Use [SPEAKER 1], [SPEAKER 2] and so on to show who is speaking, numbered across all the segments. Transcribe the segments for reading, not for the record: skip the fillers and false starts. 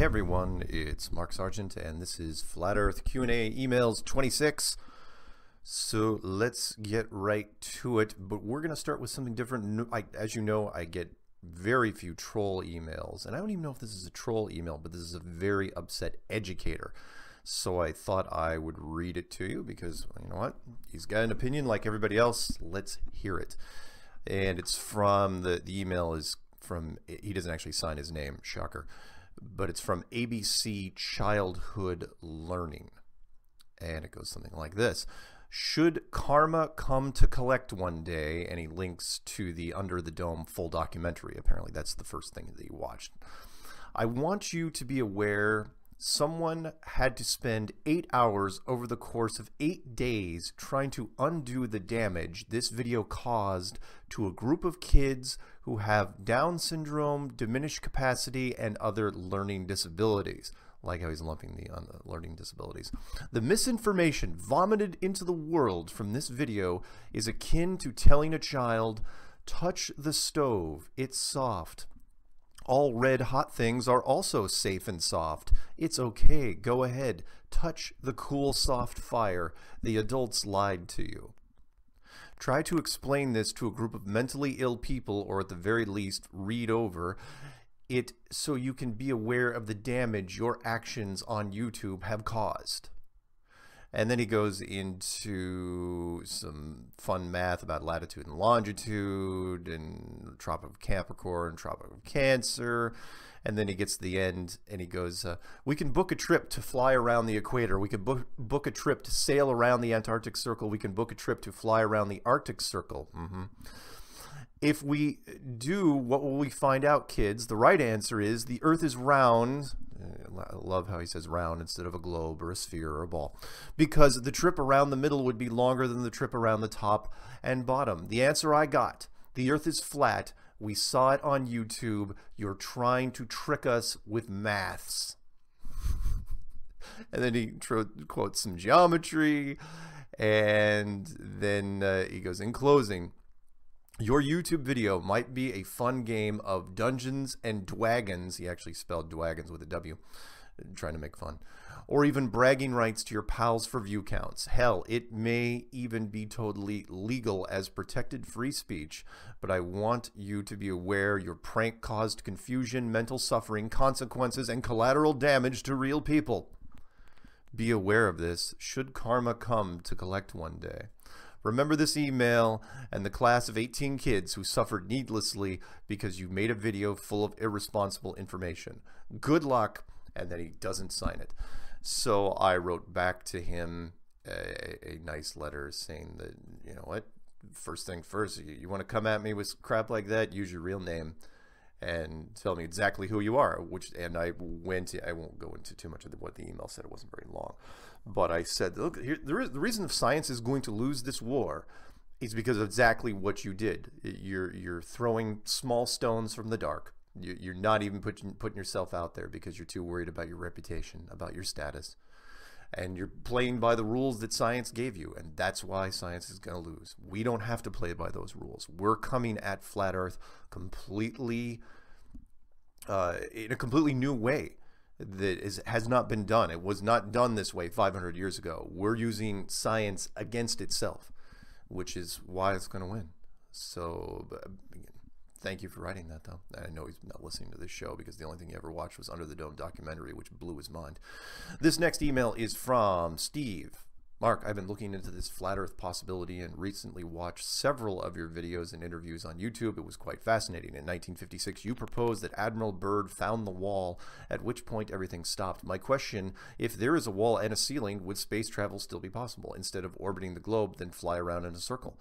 [SPEAKER 1] everyone, it's Mark Sargent, and this is Flat Earth Q&A Emails 26. So let's get right to it, but we're going to start with something different. As you know, I get very few troll emails, and I don't even know if this is a troll email, but this is a very upset educator. So I thought I would read it to you because, you know what, he's got an opinion like everybody else. Let's hear it. And it's from, the email is from, he doesn't actually sign his name, shocker, but it's from ABC Childhood Learning. And it goes something like this. Should karma come to collect one day? And he links to the Under the Dome full documentary. Apparently that's the first thing that he watched. I want you to be aware someone had to spend 8 hours over the course of 8 days trying to undo the damage this video caused to a group of kids who have Down syndrome, diminished capacity, and other learning disabilities. Like how he's lumping the learning disabilities. The misinformation vomited into the world from this video is akin to telling a child, touch the stove, it's soft. All red hot things are also safe and soft. It's okay, go ahead. Touch the cool soft fire. The adults lied to you. Try to explain this to a group of mentally ill people, or at the very least, read over it so you can be aware of the damage your actions on YouTube have caused. And then he goes into some fun math about latitude and longitude and Tropic of Capricorn, Tropic of Cancer. And then he gets to the end and he goes, we can book a trip to fly around the equator. We can book a trip to sail around the Antarctic Circle. We can book a trip to fly around the Arctic Circle. If we do, what will we find out, kids? The right answer is the Earth is round. I love how he says round instead of a globe or a sphere or a ball. Because the trip around the middle would be longer than the trip around the top and bottom. The answer I got, the Earth is flat. We saw it on YouTube. You're trying to trick us with maths. And then he quotes some geometry. And then he goes, in closing, your YouTube video might be a fun game of Dungeons and Dragons. He actually spelled Dragons with a W, trying to make fun. Or even bragging rights to your pals for view counts. Hell, it may even be totally legal as protected free speech. But I want you to be aware your prank caused confusion, mental suffering, consequences, and collateral damage to real people. Be aware of this should karma come to collect one day. Remember this email and the class of 18 kids who suffered needlessly because you made a video full of irresponsible information. Good luck. And then he doesn't sign it. So I wrote back to him a nice letter saying that, you know what, first thing first, you want to come at me with crap like that, use your real name and tell me exactly who you are. And I won't go into too much of what the email said. It wasn't very long. But I said, look, the reason science is going to lose this war is because of exactly what you did. You're throwing small stones from the dark. You're not even putting yourself out there because you're too worried about your reputation, about your status. And you're playing by the rules that science gave you, and that's why science is going to lose. We don't have to play by those rules. We're coming at Flat Earth completely, in a completely new way that has not been done. It was not done this way 500 years ago. We're using science against itself, which is why it's going to win. So thank you for writing that, though. I know he's not listening to this show because the only thing he ever watched was Under the Dome documentary, which blew his mind. This next email is from Steve. Mark, I've been looking into this flat earth possibility and recently watched several of your videos and interviews on YouTube. It was quite fascinating. In 1956, you proposed that Admiral Byrd found the wall, at which point everything stopped. My question, if there is a wall and a ceiling, would space travel still be possible? Instead of orbiting the globe, then fly around in a circle?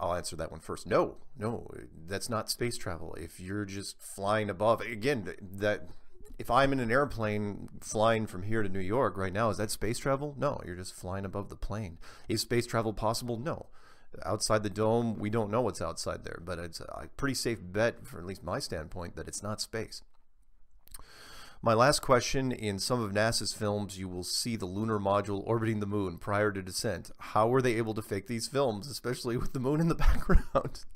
[SPEAKER 1] I'll answer that one first. No, that's not space travel. If you're just flying above, again, if I'm in an airplane flying from here to New York right now, is that space travel? No, you're just flying above the plane. Is space travel possible? No. Outside the dome, we don't know what's outside there, but it's a pretty safe bet, from at least my standpoint, that it's not space. My last question, in some of NASA's films, you will see the lunar module orbiting the moon prior to descent. How were they able to fake these films, especially with the moon in the background?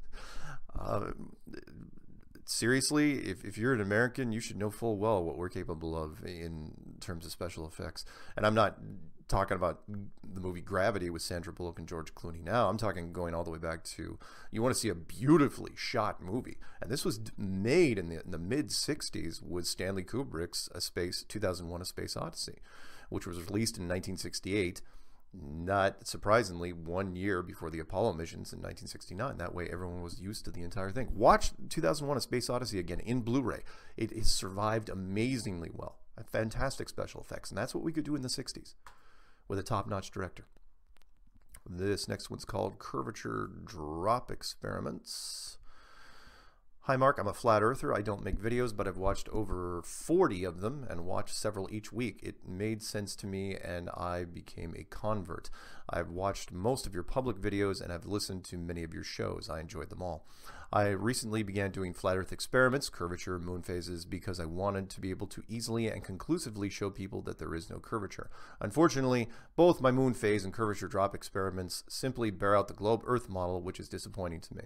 [SPEAKER 1] seriously, if you're an American, you should know full well what we're capable of in terms of special effects. And I'm not talking about the movie Gravity with Sandra Bullock and George Clooney now. I'm talking going all the way back to, you want to see a beautifully shot movie. And this was made in the mid-60s with Stanley Kubrick's 2001: A Space Odyssey, which was released in 1968. Not surprisingly, 1 year before the Apollo missions in 1969. That way everyone was used to the entire thing. Watch 2001: A Space Odyssey again in Blu-ray. It has survived amazingly well. Fantastic special effects. And that's what we could do in the 60s with a top-notch director. This next one's called Curvature Drop Experiments. Hi Mark, I'm a flat earther. I don't make videos, but I've watched over 40 of them and watched several each week. It made sense to me and I became a convert. I've watched most of your public videos and I've listened to many of your shows. I enjoyed them all. I recently began doing flat earth experiments, curvature, moon phases, because I wanted to be able to easily and conclusively show people that there is no curvature. Unfortunately, both my moon phase and curvature drop experiments simply bear out the globe earth model, which is disappointing to me.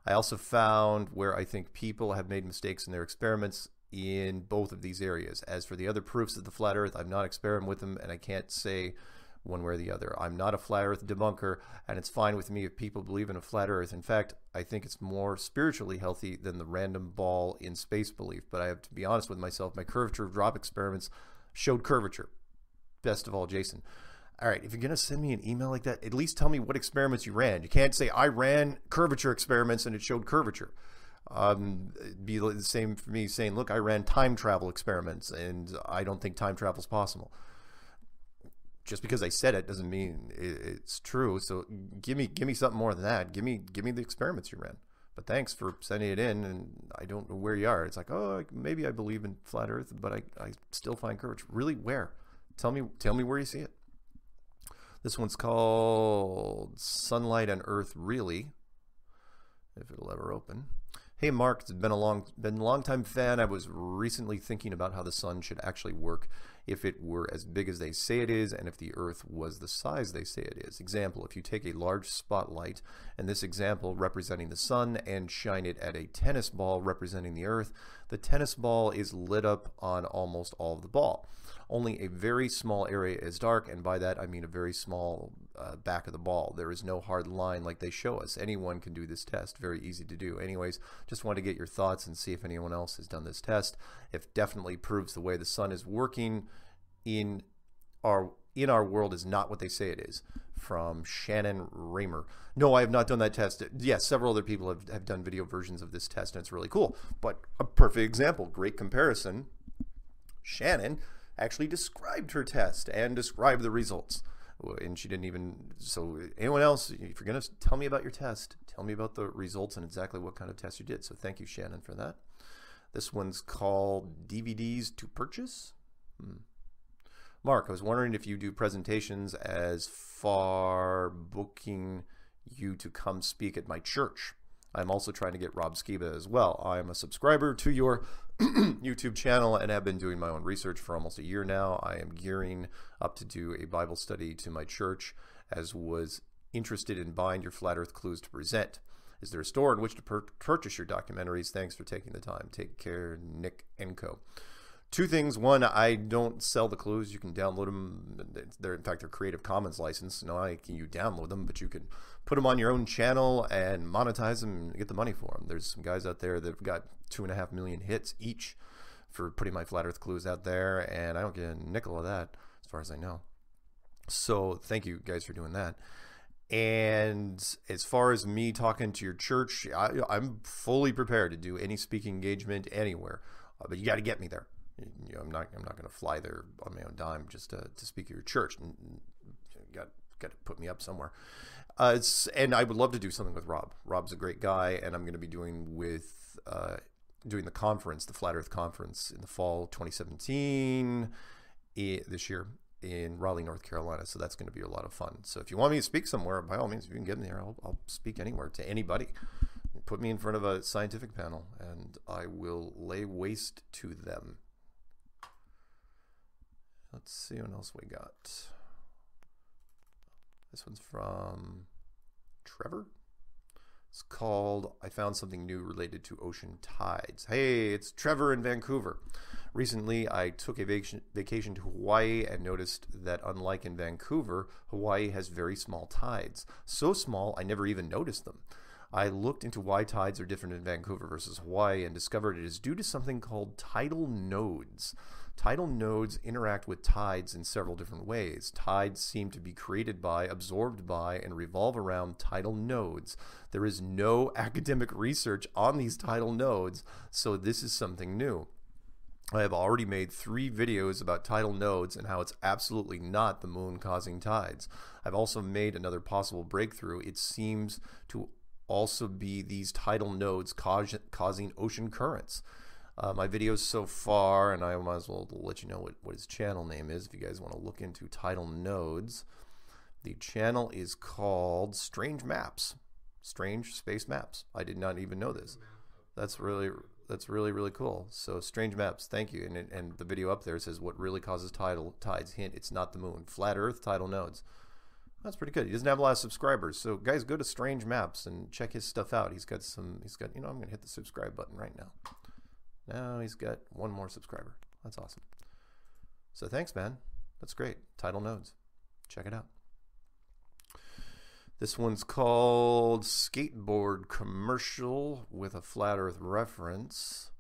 [SPEAKER 1] I also found where I think people have made mistakes in their experiments in both of these areas. As for the other proofs of the flat earth, I've not experimented with them and I can't say one way or the other. I'm not a flat earth debunker and it's fine with me if people believe in a flat earth. In fact, I think it's more spiritually healthy than the random ball in space belief. But I have to be honest with myself, my curvature drop experiments showed curvature. Best of all, Jason. All right, if you're going to send me an email like that, at least tell me what experiments you ran. You can't say, I ran curvature experiments and it showed curvature. It'd be the same for me saying, look, I ran time travel experiments and I don't think time travel is possible. Just because I said it doesn't mean it's true. So give me something more than that. Give me the experiments you ran. But thanks for sending it in, and I don't know where you are. It's like, oh, maybe I believe in flat earth, but I still find curvature. Really, where? Tell me where you see it. This one's called Sunlight and Earth Really, if it'll ever open. Hey Mark, it's been a long time fan. I was recently thinking about how the sun should actually work if it were as big as they say it is and if the earth was the size they say it is. Example, if you take a large spotlight, and this example representing the sun, and shine it at a tennis ball representing the earth, the tennis ball is lit up on almost all of the ball. Only a very small area is dark, and by that I mean a very small back of the ball. There is no hard line like they show us. Anyone can do this test. Very easy to do. Anyways, just want to get your thoughts and see if anyone else has done this test. It definitely proves the way the sun is working in our world is not what they say it is. From Shannon Raymer. No, I have not done that test. Yes, several other people have done video versions of this test, and it's really cool. But a perfect example, great comparison. Shannon actually described her test and described the results. And she didn't even, so anyone else, if you're going to tell me about your test, tell me about the results and exactly what kind of test you did. So thank you, Shannon, for that. This one's called DVDs to Purchase. Mark, I was wondering if you do presentations as far booking you to come speak at my church. I'm also trying to get Rob Skiba as well. I'm a subscriber to your YouTube channel and have been doing my own research for almost a year now. I am gearing up to do a Bible study to my church, as was interested in buying your Flat Earth Clues to present. Is there a store in which to purchase your documentaries? Thanks for taking the time. Take care, Nick & Co. Two things. One, I don't sell the clues. You can download them. In fact, they're Creative Commons licensed. Not only can you download them, but you can put them on your own channel and monetize them and get the money for them. There's some guys out there that have got 2.5 million hits each for putting my Flat Earth Clues out there, and I don't get a nickel of that as far as I know. So thank you guys for doing that. And as far as me talking to your church, I'm fully prepared to do any speaking engagement anywhere, but you got to get me there. You know, I'm not going to fly there on my own dime just to speak at your church. And you got to put me up somewhere. And I would love to do something with Rob. Rob's a great guy, and I'm going to be doing the conference, the Flat Earth Conference, in the fall 2017 this year in Raleigh, North Carolina. So that's going to be a lot of fun. So if you want me to speak somewhere, by all means, if you can get me there, I'll speak anywhere to anybody. Put me in front of a scientific panel, and I will lay waste to them. Let's see what else we got. This one's from Trevor. It's called I Found Something New Related to Ocean Tides. Hey, it's Trevor in Vancouver. Recently, I took a vacation to Hawaii and noticed that unlike in Vancouver, Hawaii has very small tides. So small, I never even noticed them. I looked into why tides are different in Vancouver versus Hawaii and discovered it is due to something called tidal nodes. Tidal nodes interact with tides in several different ways. Tides seem to be created by, absorbed by, and revolve around tidal nodes. There is no academic research on these tidal nodes, so this is something new. I have already made 3 videos about tidal nodes and how it's absolutely not the moon causing tides. I've also made another possible breakthrough. It seems to also be these tidal nodes causing ocean currents. My videos so far, and I might as well let you know what his channel name is if you guys want to look into tidal nodes. The channel is called Strange Maps. Strange Space Maps. I did not even know this. That's really cool. So Strange Maps, thank you. And the video up there says what really causes tides. Hint, it's not the moon. Flat Earth, tidal nodes. That's pretty good. He doesn't have a lot of subscribers. So guys, go to Strange Maps and check his stuff out. He's got, you know, I'm going to hit the subscribe button right now. Now he's got 1 more subscriber. That's awesome. So thanks, man. That's great. Tidal nodes. Check it out. This one's called Skateboard Commercial with a Flat Earth reference.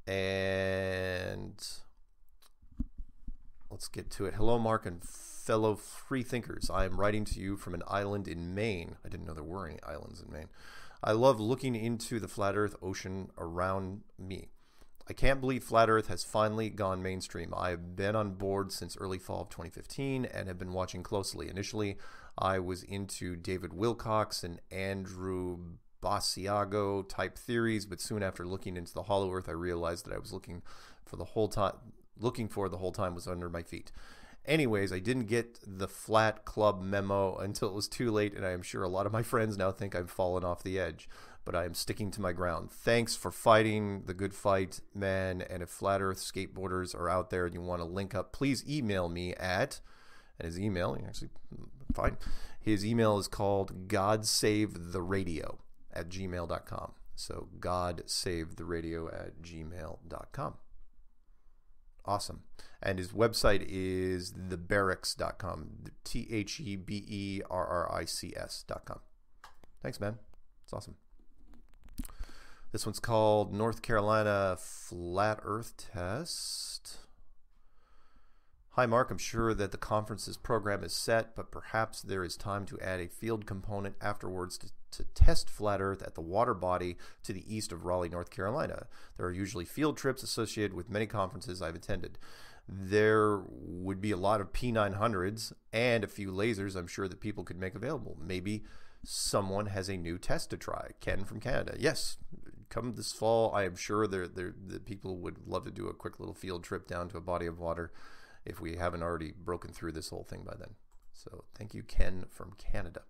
[SPEAKER 1] And let's get to it. Hello, Mark and fellow freethinkers. I am writing to you from an island in Maine. I didn't know there were any islands in Maine. I love looking into the flat Earth ocean around me. I can't believe Flat Earth has finally gone mainstream. I have been on board since early fall of 2015 and have been watching closely. Initially, I was into David Wilcox and Andrew Basiago type theories, but soon after looking into the Hollow Earth, I realized that I was looking for the whole time was under my feet. Anyways, I didn't get the Flat Club memo until it was too late, and I am sure a lot of my friends now think I've fallen off the edge. But I am sticking to my ground. Thanks for fighting the good fight, man. And if Flat Earth skateboarders are out there and you want to link up, please email me at, and his email, actually, fine. His email is called godsavetheradio@gmail.com. So godsavetheradio@gmail.com. Awesome. And his website is theberrics.com. TheBerrics.com. Thanks, man. It's awesome. This one's called North Carolina Flat Earth Test. Hi, Mark. I'm sure that the conference's program is set, but perhaps there is time to add a field component afterwards to test Flat Earth at the water body to the east of Raleigh, North Carolina. There are usually field trips associated with many conferences I've attended. There would be a lot of P900s and a few lasers I'm sure that people could make available. Maybe someone has a new test to try. Ken from Canada. Yes, come this fall. I am sure the people would love to do a quick little field trip down to a body of water if we haven't already broken through this whole thing by then. So thank you, Ken from Canada.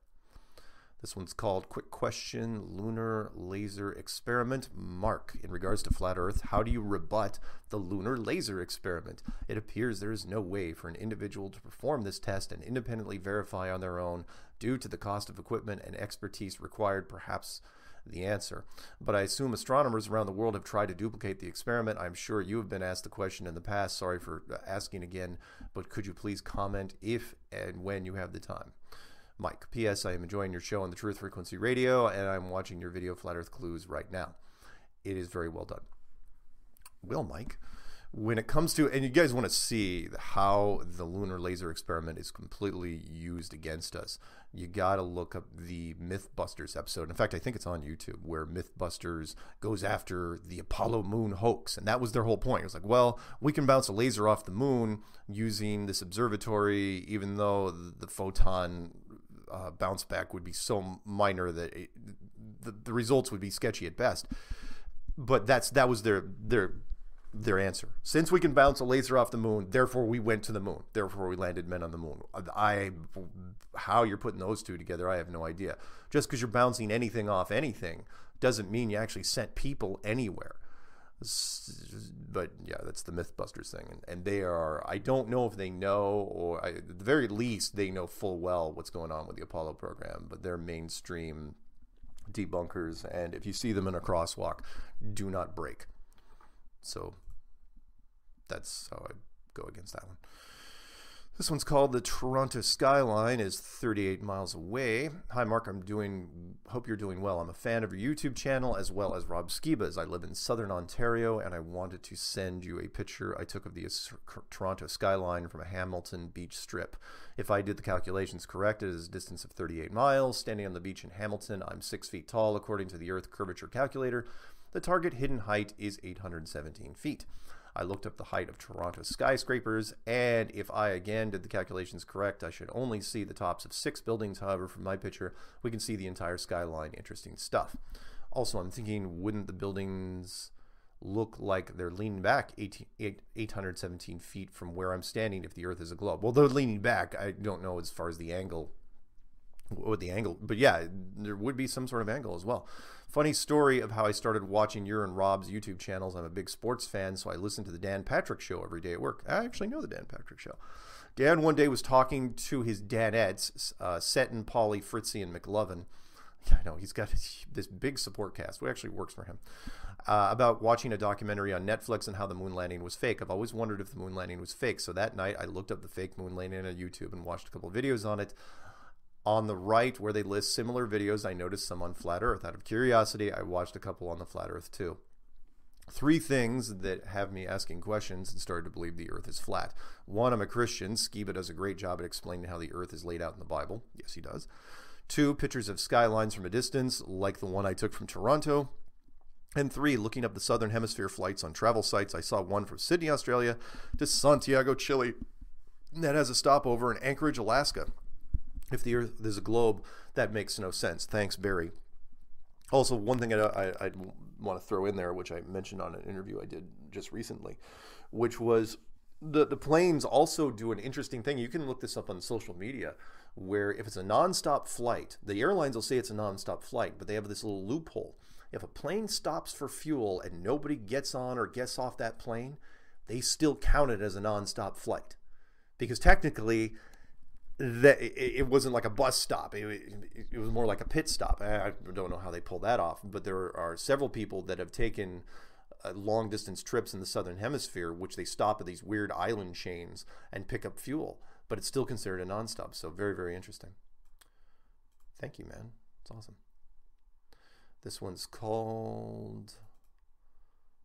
[SPEAKER 1] This one's called Quick Question, Lunar Laser Experiment. Mark, in regards to Flat Earth, how do you rebut the lunar laser experiment? It appears there is no way for an individual to perform this test and independently verify on their own due to the cost of equipment and expertise required, perhaps the answer. But I assume astronomers around the world have tried to duplicate the experiment. I'm sure you have been asked the question in the past. Sorry for asking again, but could you please comment if and when you have the time? Mike, P.S. I am enjoying your show on the Truth Frequency Radio, and I'm watching your video Flat Earth Clues right now. It is very well done. Well, Mike, when it comes to, and you guys want to see how the lunar laser experiment is completely used against us, you got to look up the Mythbusters episode. In fact, I think it's on YouTube, where Mythbusters goes after the Apollo moon hoax. And that was their whole point. It was like, well, we can bounce a laser off the moon using this observatory, even though the photon bounce back would be so minor that the results would be sketchy at best. But that was their answer. Since we can bounce a laser off the moon, therefore we went to the moon. Therefore we landed men on the moon. How you're putting those two together, I have no idea. Just because you're bouncing anything off anything doesn't mean you actually sent people anywhere. But yeah, that's the Mythbusters thing. And they are, I don't know if they know, or at the very least, they know full well what's going on with the Apollo program, but their mainstream debunkers, and if you see them in a crosswalk, do not brake. So that's how I go against that one. This one's called The Toronto Skyline is 38 Miles Away. Hi, Mark. Hope you're doing well. I'm a fan of your YouTube channel as well as Rob Skiba's. I live in Southern Ontario, and I wanted to send you a picture I took of the Toronto skyline from a Hamilton beach strip. If I did the calculations correct, it is a distance of 38 miles. Standing on the beach in Hamilton, I'm 6 feet tall according to the Earth Curvature Calculator. The target hidden height is 817 feet. I looked up the height of Toronto skyscrapers, and if I again did the calculations correct, I should only see the tops of 6 buildings. However, from my picture, we can see the entire skyline. Interesting stuff. Also, I'm thinking, wouldn't the buildings look like they're leaning back 817 feet from where I'm standing if the Earth is a globe? Well, they're leaning back. I don't know as far as the angle, but yeah, there would be some sort of angle as well. Funny story of how I started watching your and Rob's YouTube channels. I'm a big sports fan, so I listen to the Dan Patrick Show every day at work. I actually know the Dan Patrick Show. Dan one day was talking to his Danettes, Seton, Polly, Fritzy, and McLovin. Yeah, I know, he's got this big support cast, which actually works for him, about watching a documentary on Netflix and how the moon landing was fake. I've always wondered if the moon landing was fake, so that night I looked up the fake moon landing on YouTube and watched a couple of videos on it. On the right, where they list similar videos, I noticed some on Flat Earth. Out of curiosity, I watched a couple on the Flat Earth too. 3 things that have me asking questions and started to believe the Earth is flat. 1, I'm a Christian. Skiba does a great job at explaining how the Earth is laid out in the Bible. Yes, he does. 2, pictures of skylines from a distance, like the one I took from Toronto. And 3, looking up the Southern Hemisphere flights on travel sites. I saw one from Sydney, Australia to Santiago, Chile. That has a stopover in Anchorage, Alaska. If the Earth is a globe, that makes no sense. Thanks, Barry. Also, one thing I want to throw in there, which I mentioned on an interview I did just recently, which was the planes also do an interesting thing. You can look this up on social media, where if it's a nonstop flight, the airlines will say it's a nonstop flight, but they have this little loophole. If a plane stops for fuel and nobody gets on or gets off that plane, they still count it as a nonstop flight. Because technically, it wasn't like a bus stop. It was more like a pit stop. I don't know how they pull that off, but there are several people that have taken long distance trips in the Southern Hemisphere, which they stop at these weird island chains and pick up fuel, but it's still considered a nonstop. So very, very interesting. Thank you, man. It's awesome. This one's called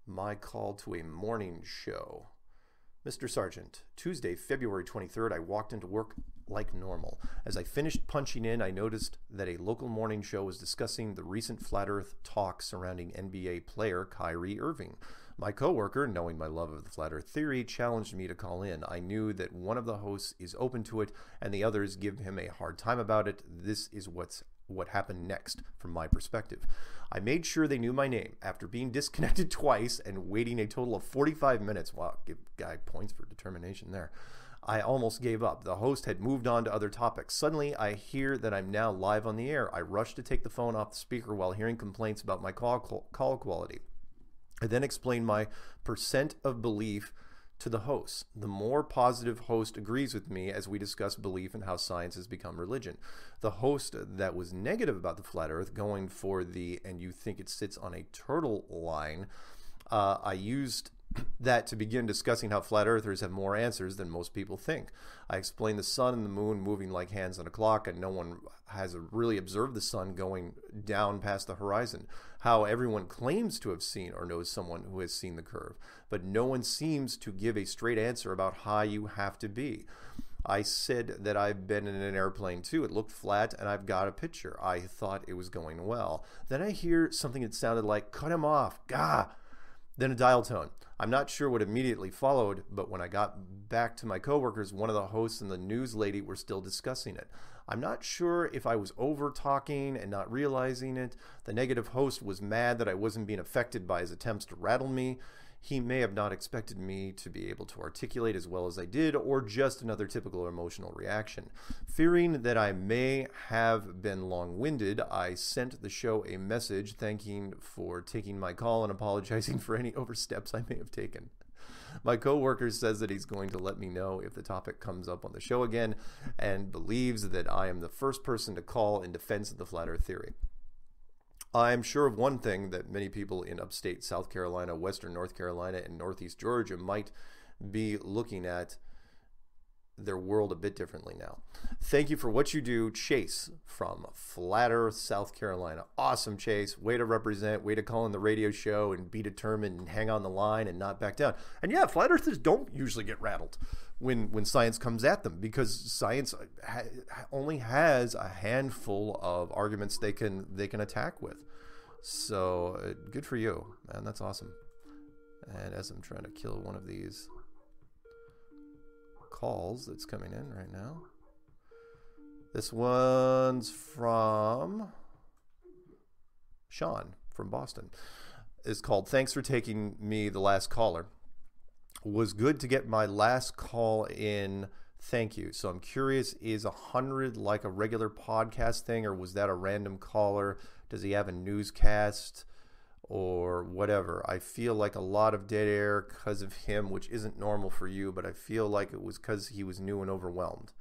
[SPEAKER 1] My Call to a Morning Show. Mr. Sargent, Tuesday, February 23rd, I walked into work like normal. As I finished punching in, I noticed that a local morning show was discussing the recent Flat Earth talk surrounding NBA player Kyrie Irving. My coworker, knowing my love of the Flat Earth theory, challenged me to call in. I knew that one of the hosts is open to it and the others give him a hard time about it. This is what happened next from my perspective. I made sure they knew my name. After being disconnected twice and waiting a total of 45 minutes, wow, give guy points for determination there, I almost gave up. The host had moved on to other topics. Suddenly, I hear that I'm now live on the air. I rushed to take the phone off the speaker while hearing complaints about my call quality. I then explained my percent of belief to the host. The more positive host agrees with me as we discuss belief and how science has become religion. The host that was negative about the flat earth, going for the and you think it sits on a turtle line, I used that to begin discussing how flat earthers have more answers than most people think. I explained the sun and the moon moving like hands on a clock, and no one has really observed the sun going down past the horizon. How everyone claims to have seen or knows someone who has seen the curve, but no one seems to give a straight answer about how high you have to be. I said that I've been in an airplane too. It looked flat and I've got a picture. I thought it was going well. Then I hear something that sounded like, cut him off, gah. Then a dial tone. I'm not sure what immediately followed, but when I got back to my coworkers, one of the hosts and the news lady were still discussing it. I'm not sure if I was over talking and not realizing it. The negative host was mad that I wasn't being affected by his attempts to rattle me. He may have not expected me to be able to articulate as well as I did, or just another typical emotional reaction. Fearing that I may have been long-winded, I sent the show a message thanking for taking my call and apologizing for any oversteps I may have taken. My coworker says that he's going to let me know if the topic comes up on the show again, and believes that I am the first person to call in defense of the flat earth theory. I'm sure of one thing, that many people in upstate South Carolina, western North Carolina, and northeast Georgia might be looking at their world a bit differently now. Thank you for what you do, Chase from Flat Earth, South Carolina. Awesome, Chase. Way to represent, way to call in the radio show and be determined and hang on the line and not back down. And yeah, Flat Earthers don't usually get rattled when science comes at them, because science only has a handful of arguments they can attack with. So good for you, man. That's awesome. And as I'm trying to kill one of these calls that's coming in right now, this one's from Sean from Boston. It's called "Thanks for taking me the last caller. Was good to get my last call in. Thank you." So I'm curious, is 100 like a regular podcast thing, or was that a random caller? Does he have a newscast or whatever? I feel like a lot of dead air because of him, which isn't normal for you, but I feel like it was because he was new and overwhelmed.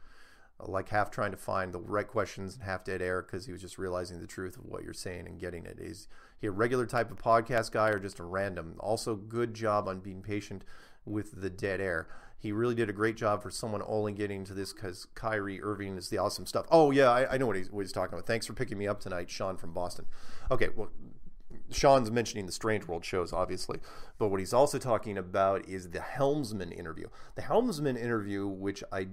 [SPEAKER 1] Like half trying to find the right questions and half dead air because he was just realizing the truth of what you're saying and getting it. Is he a regular type of podcast guy or just a random? Also, good job on being patient with the dead air. He really did a great job for someone only getting to this because Kyrie Irving is the awesome stuff. Oh, yeah, I know what he's talking about. Thanks for picking me up tonight, Sean from Boston. Okay, well, Sean's mentioning the Strange World shows, obviously, but what he's also talking about is the Helmsman interview. The Helmsman interview, which I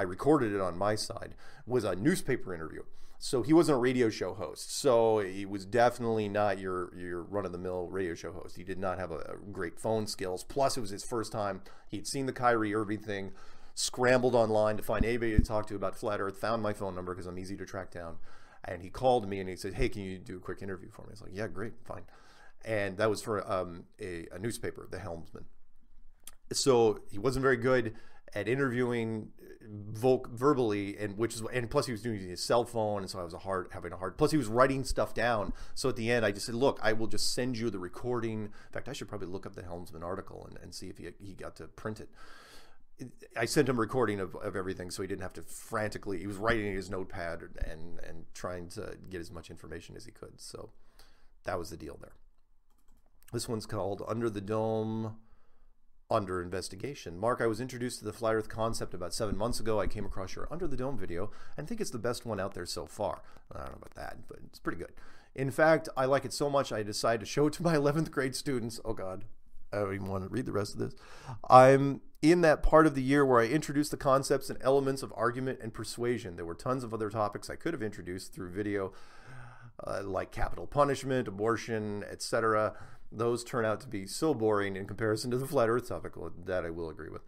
[SPEAKER 1] recorded it on my side, was a newspaper interview. So he wasn't a radio show host. So he was definitely not your run-of-the-mill radio show host. He did not have a great phone skills. Plus, it was his first time. He'd seen the Kyrie Irving thing, scrambled online to find anybody to talk to about Flat Earth, found my phone number because I'm easy to track down. And he called me and he said, "Hey, can you do a quick interview for me?" I was like, "Yeah, great, fine." And that was for a newspaper, the Helmsman. So he wasn't very good at interviewing verbally, and plus he was doing his cell phone, and so I was having a hard. Plus he was writing stuff down. So at the end, I just said, "Look, I will just send you the recording." In fact, I should probably look up the Helmsman article and see if he got to print it. I sent him a recording of everything, so he didn't have to frantically. He was writing in his notepad and trying to get as much information as he could. So that was the deal there. This one's called "Under the Dome, Under Investigation." Mark, I was introduced to the Flat Earth concept about 7 months ago. I came across your Under the Dome video and think it's the best one out there so far. I don't know about that, but it's pretty good. In fact, I like it so much I decided to show it to my 11th grade students. Oh, God. I don't even want to read the rest of this. I'm in that part of the year where I introduced the concepts and elements of argument and persuasion. There were tons of other topics I could have introduced through video, like capital punishment, abortion, etc. Those turn out to be so boring in comparison to the Flat Earth topic. That I will agree with.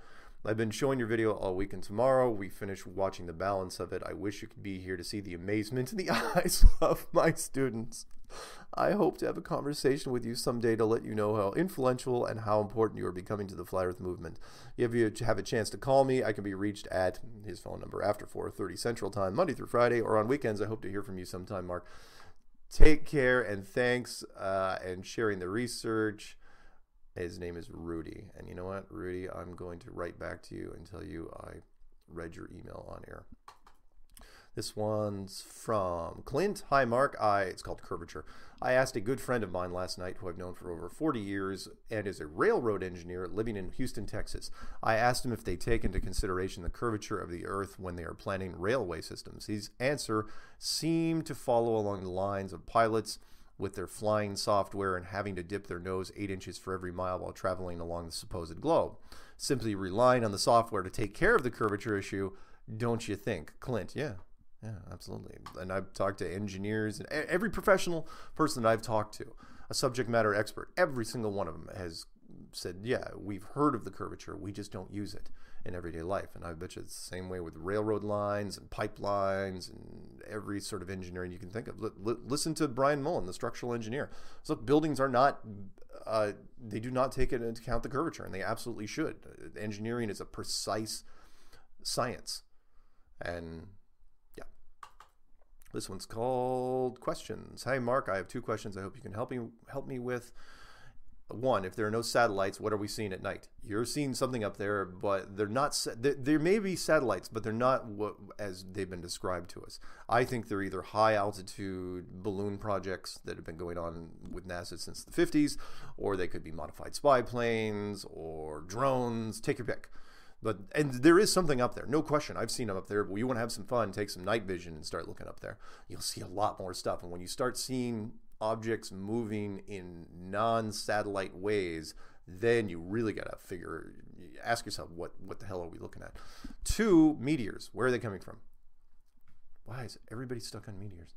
[SPEAKER 1] I've been showing your video all week, and tomorrow we finish watching the balance of it. I wish you could be here to see the amazement in the eyes of my students. I hope to have a conversation with you someday to let you know how influential and how important you are becoming to the Flat Earth movement. If you have a chance to call me, I can be reached at his phone number after 4:30 Central Time, Monday through Friday, or on weekends. I hope to hear from you sometime, Mark. Take care, and thanks and sharing the research. His name is Rudy. And you know what, Rudy, I'm going to write back to you and tell you I read your email on air. This one's from Clint. Hi, Mark. It's called Curvature. I asked a good friend of mine last night who I've known for over 40 years and is a railroad engineer living in Houston, Texas. I asked him if they take into consideration the curvature of the Earth when they are planning railway systems. His answer seemed to follow along the lines of pilots with their flying software and having to dip their nose 8 inches for every mile while traveling along the supposed globe. Simply relying on the software to take care of the curvature issue, don't you think? Clint, yeah, absolutely. And I've talked to engineers and every professional person that I've talked to, a subject matter expert, every single one of them has said, yeah, we've heard of the curvature, we just don't use it in everyday life. And I bet you it's the same way with railroad lines and pipelines and every sort of engineering you can think of. Listen to Brian Mullen, the structural engineer. So look, buildings are not, they do not take into account the curvature, and they absolutely should. Engineering is a precise science. And yeah. This one's called Questions. Hi, Mark. I have 2 questions I hope you can help me with. One, if there are no satellites, what are we seeing at night? You're seeing something up there, but they're not. There may be satellites, but they're not what as they've been described to us. I think they're either high altitude balloon projects that have been going on with NASA since the 50s, or they could be modified spy planes or drones. Take your pick. And there is something up there, no question. I've seen them up there. But you want to have some fun, take some night vision and start looking up there. You'll see a lot more stuff. And when you start seeing objects moving in non-satellite ways, then you really got to ask yourself, what the hell are we looking at? 2, meteors. Where are they coming from? Why is everybody stuck on meteors?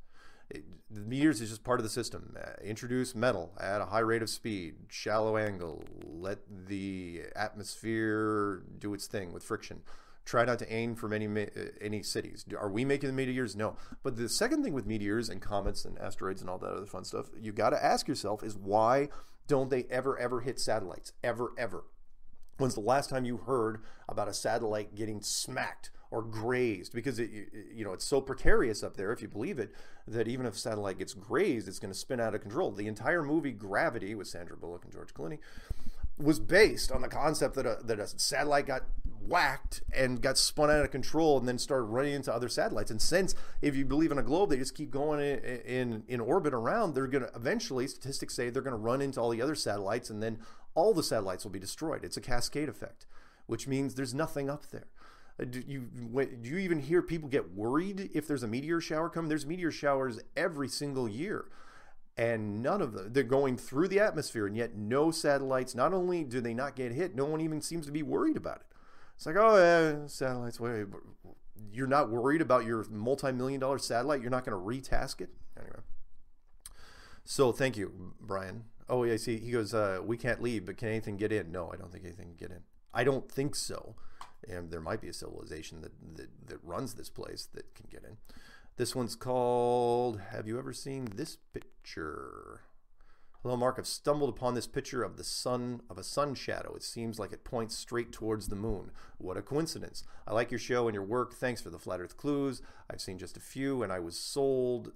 [SPEAKER 1] The meteors is just part of the system. Introduce metal at a high rate of speed, shallow angle, let the atmosphere do its thing with friction. Try not to aim from any cities. Are we making the meteors? No. But the second thing with meteors and comets and asteroids and all that other fun stuff, you got to ask yourself is why don't they ever hit satellites? Ever. When's the last time you heard about a satellite getting smacked or grazed? Because it's so precarious up there, if you believe it, that even if a satellite gets grazed, it's going to spin out of control. The entire movie Gravity with Sandra Bullock and George Clooney was based on the concept that a satellite got whacked and got spun out of control and then started running into other satellites. And since, if you believe in a globe, they just keep going in orbit around, they're going to eventually, statistics say, they're going to run into all the other satellites, and then all the satellites will be destroyed. It's a cascade effect, which means there's nothing up there. Do you even hear people get worried if there's a meteor shower coming? There's meteor showers every single year. And none of them, they're going through the atmosphere, and yet no satellites, not only do they not get hit, no one even seems to be worried about it. It's like, oh, yeah, satellites, you're not worried about your multi-million-dollar satellite? You're not going to retask it? Anyway. So thank you, Brian. Oh, yeah, I see. He goes, we can't leave, but can anything get in? No, I don't think anything can get in. I don't think so. And there might be a civilization that runs this place that can get in. This one's called, have you ever seen this picture? Hello, Mark. I've stumbled upon this picture of a sun shadow. It seems like it points straight towards the moon. What a coincidence. I like your show and your work. Thanks for the flat earth clues. I've seen just a few and I was sold,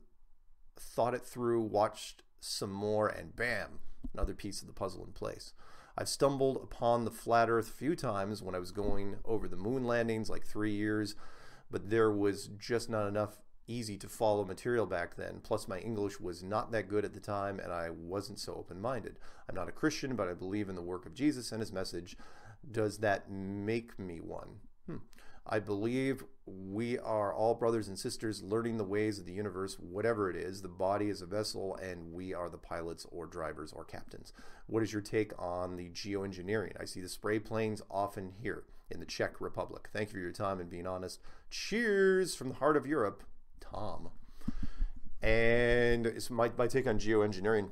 [SPEAKER 1] thought it through, watched some more, and bam, another piece of the puzzle in place. I've stumbled upon the flat earth a few times when I was going over the moon landings, like 3 years, but there was just not enough easy to follow material back then. Plus my English was not that good at the time and I wasn't so open-minded. I'm not a Christian, but I believe in the work of Jesus and his message. Does that make me one? I believe we are all brothers and sisters learning the ways of the universe, whatever it is. The body is a vessel and we are the pilots or drivers or captains. What is your take on the geoengineering? I see the spray planes often here in the Czech Republic. Thank you for your time and being honest. Cheers from the heart of Europe, Tom. And it's my take on geoengineering.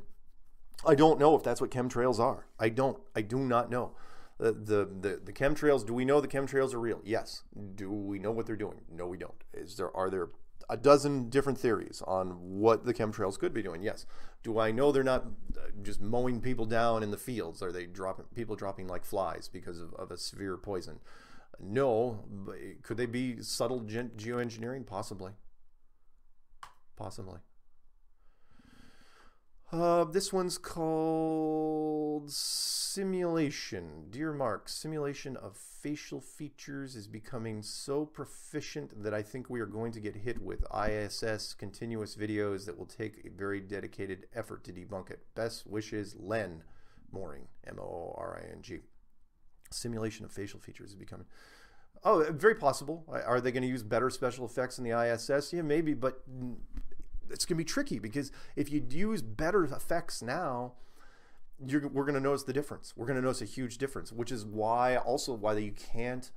[SPEAKER 1] I don't know if that's what chemtrails are. I do not know. The chemtrails, do we know the chemtrails are real? Yes. Do we know what they're doing? No, we don't. Are there a dozen different theories on what the chemtrails could be doing? Yes. Do I know they're not just mowing people down in the fields? Are they dropping like flies because of a severe poison? No. But could they be subtle geoengineering? Possibly. This one's called Simulation. Dear Mark, simulation of facial features is becoming so proficient that I think we are going to get hit with ISS continuous videos that will take a very dedicated effort to debunk it. Best wishes, Len Mooring, M-O-O-R-I-N-G. Simulation of facial features is becoming... Oh, very possible. Are they going to use better special effects in the ISS? Yeah, maybe, but... it's going to be tricky because if you use better effects now, we're going to notice the difference. We're going to notice a huge difference, which is why you can't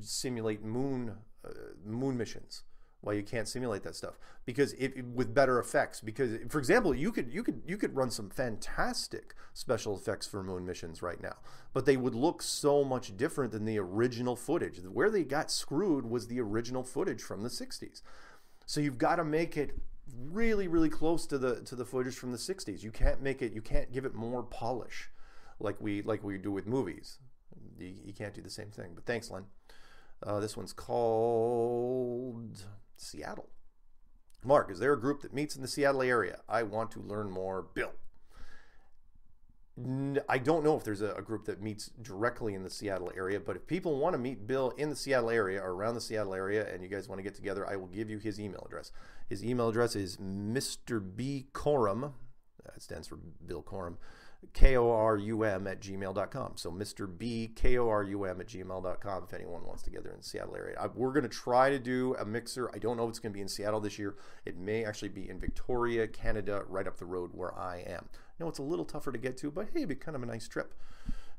[SPEAKER 1] simulate moon missions. Why you can't simulate that stuff because with better effects. Because for example, you could run some fantastic special effects for moon missions right now, but they would look so much different than the original footage. Where they got screwed was the original footage from the 60s. So you've got to make it really, really close to the footage from the 60s. You can't give it more polish like we do with movies. You can't do the same thing. But thanks, Len. This one's called Seattle. Mark, is there a group that meets in the Seattle area? I want to learn more. Bill. I don't know if there's a group that meets directly in the Seattle area, but if people want to meet Bill in the Seattle area or around the Seattle area and you guys want to get together, I will give you his email address. His email address is Mr. B. Corum, that stands for Bill Corum, Korum at gmail.com. So Mr. B, Korum at gmail.com if anyone wants to get there in the Seattle area. We're going to try to do a mixer. I don't know if it's going to be in Seattle this year. It may actually be in Victoria, Canada, right up the road where I am. I know it's a little tougher to get to, but hey, it'd be kind of a nice trip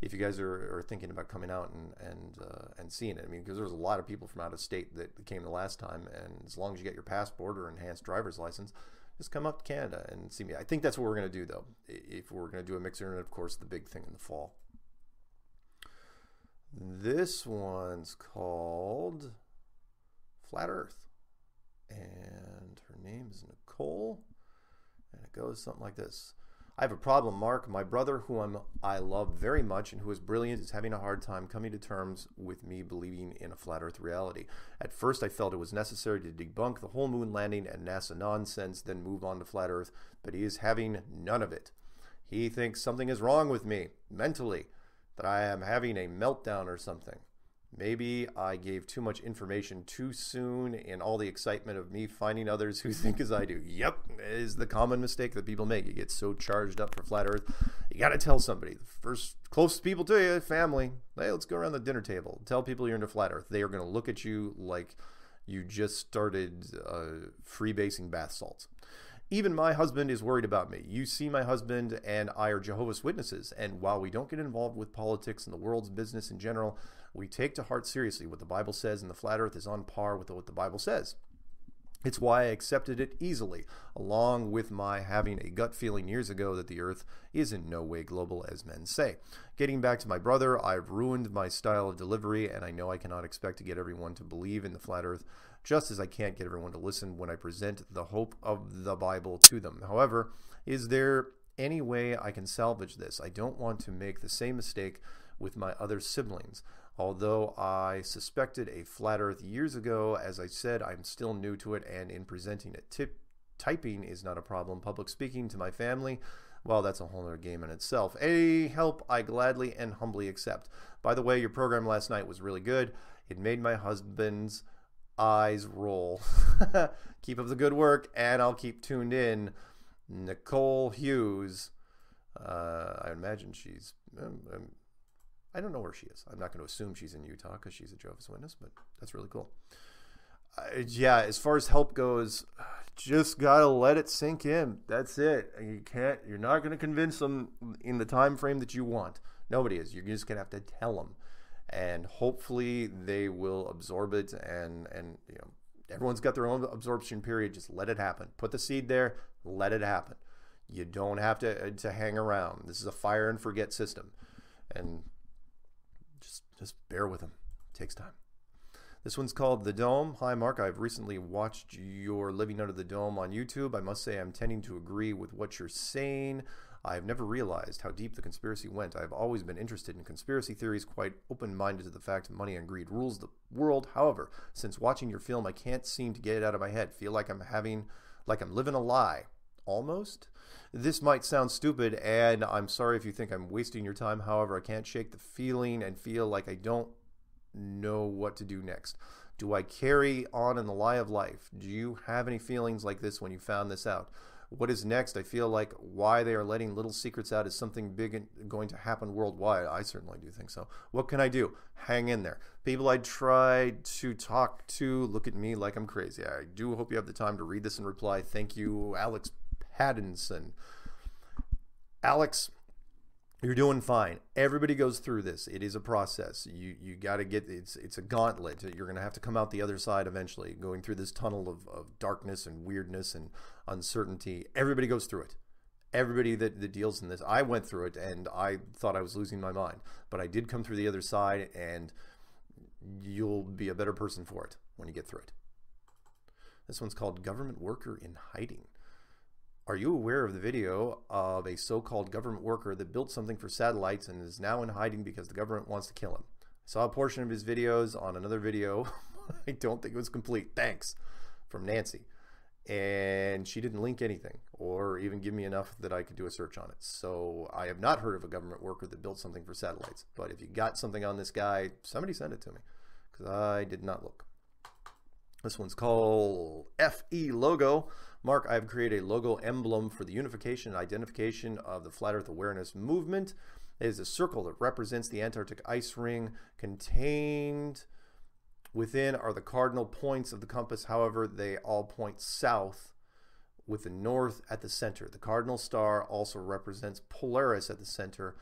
[SPEAKER 1] if you guys are thinking about coming out and seeing it. I mean, because there's a lot of people from out of state that came the last time, and as long as you get your passport or enhanced driver's license, just come up to Canada and see me. I think that's what we're going to do, though, if we're going to do a mixer, and of course the big thing in the fall. This one's called Flat Earth, and her name is Nicole, and it goes something like this. I have a problem, Mark. My brother, who I love very much and who is brilliant, is having a hard time coming to terms with me believing in a flat earth reality. At first, I felt it was necessary to debunk the whole moon landing and NASA nonsense, then move on to flat earth, but he is having none of it. He thinks something is wrong with me, mentally, that I am having a meltdown or something. Maybe I gave too much information too soon in all the excitement of me finding others who think as I do. Yep, is the common mistake that people make. You get so charged up for flat earth. You got to tell somebody. The first closest people to you, family, hey, let's go around the dinner table. Tell people you're into flat earth. They are going to look at you like you just started freebasing bath salts. Even my husband is worried about me. You see, my husband and I are Jehovah's Witnesses, and while we don't get involved with politics and the world's business in general, we take to heart seriously what the Bible says, and the flat earth is on par with what the Bible says. It's why I accepted it easily, along with my having a gut feeling years ago that the earth is in no way global as men say. Getting back to my brother, I've ruined my style of delivery, and I know I cannot expect to get everyone to believe in the flat earth, just as I can't get everyone to listen when I present the hope of the Bible to them. However, is there any way I can salvage this? I don't want to make the same mistake with my other siblings. Although I suspected a flat earth years ago, as I said, I'm still new to it, and in presenting it. Typing is not a problem. Public speaking to my family, well, that's a whole other game in itself. A help I gladly and humbly accept. By the way, your program last night was really good. It made my husband's eyes roll. Keep up the good work, and I'll keep tuned in. Nicole Hughes. I imagine she's... I don't know where she is. I'm not going to assume she's in Utah because she's a Jehovah's Witness, but that's really cool. Yeah, as far as help goes, just got to let it sink in. That's it. You're not going to convince them in the time frame that you want. Nobody is. You're just going to have to tell them. And hopefully they will absorb it, and you know, everyone's got their own absorption period. Just let it happen. Put the seed there, let it happen. You don't have to hang around. This is a fire and forget system. And just bear with them. It takes time. This one's called The Dome. Hi, Mark. I've recently watched your Living Under the Dome on YouTube. I must say I'm tending to agree with what you're saying. I've never realized how deep the conspiracy went. I've always been interested in conspiracy theories, quite open-minded to the fact that money and greed rules the world. However, since watching your film, I can't seem to get it out of my head. Feel like I'm living a lie. Almost. This might sound stupid, and I'm sorry if you think I'm wasting your time. However, I can't shake the feeling and feel like I don't know what to do next. Do I carry on in the lie of life? Do you have any feelings like this when you found this out? What is next? I feel like why they are letting little secrets out is something big and going to happen worldwide. I certainly do think so. What can I do? Hang in there. People I tried to talk to look at me like I'm crazy. I do hope you have the time to read this and reply. Thank you, Alex Pattinson. Alex, you're doing fine. Everybody goes through this. It is a process. You got to get, it's a gauntlet. You're going to have to come out the other side eventually, going through this tunnel of darkness and weirdness and uncertainty. Everybody goes through it. Everybody that deals in this. I went through it, and I thought I was losing my mind. But I did come through the other side, and you'll be a better person for it when you get through it. This one's called Government Worker in Hiding. Are you aware of the video of a so-called government worker that built something for satellites and is now in hiding because the government wants to kill him? I saw a portion of his videos on another video. I don't think it was complete. Thanks. From Nancy. and she didn't link anything or even give me enough that I could do a search on it. So I have not heard of a government worker that built something for satellites. But if you got something on this guy, somebody send it to me, because I did not look. This one's called FE Logo. Mark, I've created a logo emblem for the unification and identification of the Flat Earth Awareness Movement. It is a circle that represents the Antarctic ice ring. Contained within are the cardinal points of the compass. However, they all point south with the north at the center. The cardinal star also represents Polaris at the center.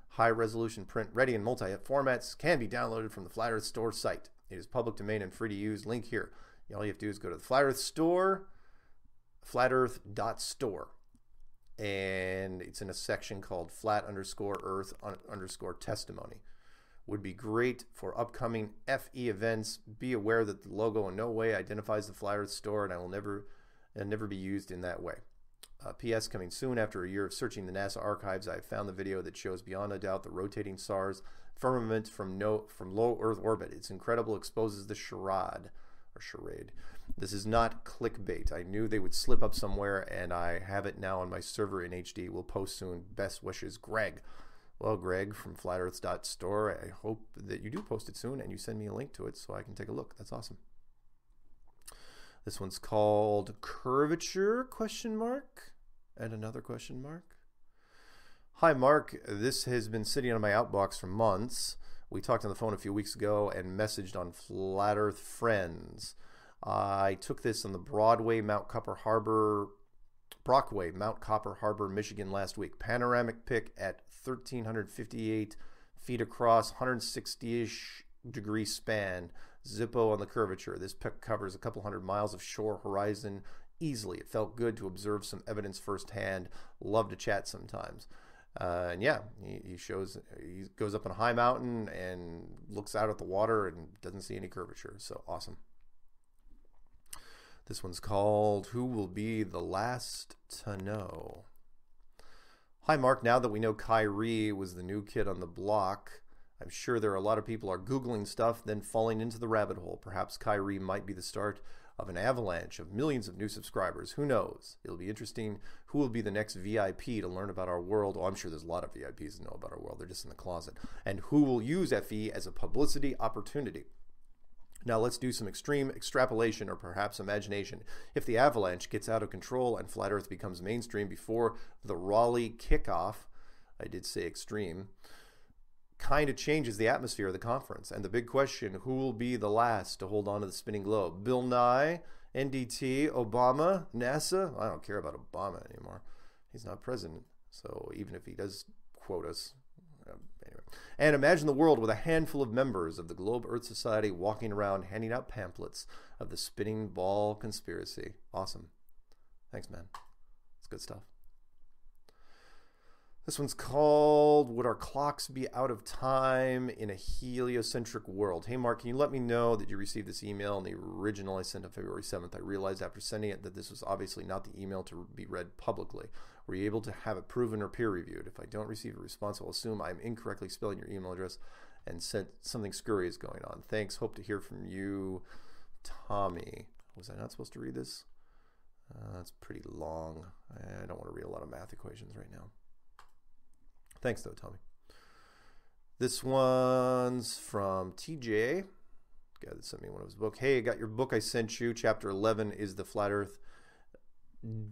[SPEAKER 1] High resolution print ready in multi formats, can be downloaded from the Flat Earth Store site. It is public domain and free to use. Link here. All you have to do is go to the Flat Earth Store, flatearth.store, and it's in a section called flat_earth_testimony. Would be great for upcoming FE events. Be aware that the logo in no way identifies the Flat Earth Store, and I will never be used in that way. P.S. Coming soon. After a year of searching the NASA archives, I have found the video that shows beyond a doubt the rotating stars firmament from low Earth orbit. It's incredible. Exposes the charade. This is not clickbait. I knew they would slip up somewhere, and I have it now on my server in HD. We'll post soon. Best wishes, Greg. Well, Greg from flatearth.store, I hope that you do post it soon and you send me a link to it so I can take a look. That's awesome. This one's called Curvature, ? And another question mark. Hi, Mark. This has been sitting on my outbox for months. We talked on the phone a few weeks ago and messaged on Flat Earth Friends. I took this on the Brockway, Mount Copper Harbor, Michigan last week. Panoramic pic at 1,358 feet across, 160-ish degree span. Zippo on the curvature. This pic covers a couple hundred miles of shore horizon easily. It felt good to observe some evidence firsthand. Love to chat sometimes. And yeah, he goes up on a high mountain and looks out at the water and doesn't see any curvature. So awesome. This one's called Who Will Be the Last to Know? Hi, Mark. Now that we know Kyrie was the new kid on the block, I'm sure there are a lot of people are Googling stuff, then falling into the rabbit hole. Perhaps Kyrie might be the start of an avalanche of millions of new subscribers. Who knows? It'll be interesting. Who will be the next VIP to learn about our world? Oh, I'm sure there's a lot of VIPs that know about our world. They're just in the closet. And who will use FE as a publicity opportunity? Now let's do some extreme extrapolation or perhaps imagination. If the avalanche gets out of control and Flat Earth becomes mainstream before the Raleigh kickoff, I did say extreme, kind of changes the atmosphere of the conference. And the big question, who will be the last to hold on to the spinning globe? Bill Nye, NDT, Obama, NASA? I don't care about Obama anymore. He's not president. So even if he does quote us, anyway. And imagine the world with a handful of members of the Globe Earth Society walking around handing out pamphlets of the spinning ball conspiracy. Awesome. Thanks, man. It's good stuff. This one's called Would Our Clocks Be Out of Time in a Heliocentric World? Hey, Mark, can you let me know that you received this email? In the original I sent on February 7th, I realized after sending it that this was obviously not the email to be read publicly. Were you able to have it proven or peer-reviewed? If I don't receive a response, I'll assume I'm incorrectly spelling your email address and said something scurry is going on. Thanks. Hope to hear from you, Tommy. Was I not supposed to read this? That's pretty long. I don't want to read a lot of math equations right now. Thanks, though, Tommy. This one's from TJ. Guy that sent me one of his books. Hey, I got your book I sent you. Chapter 11 is the Flat Earth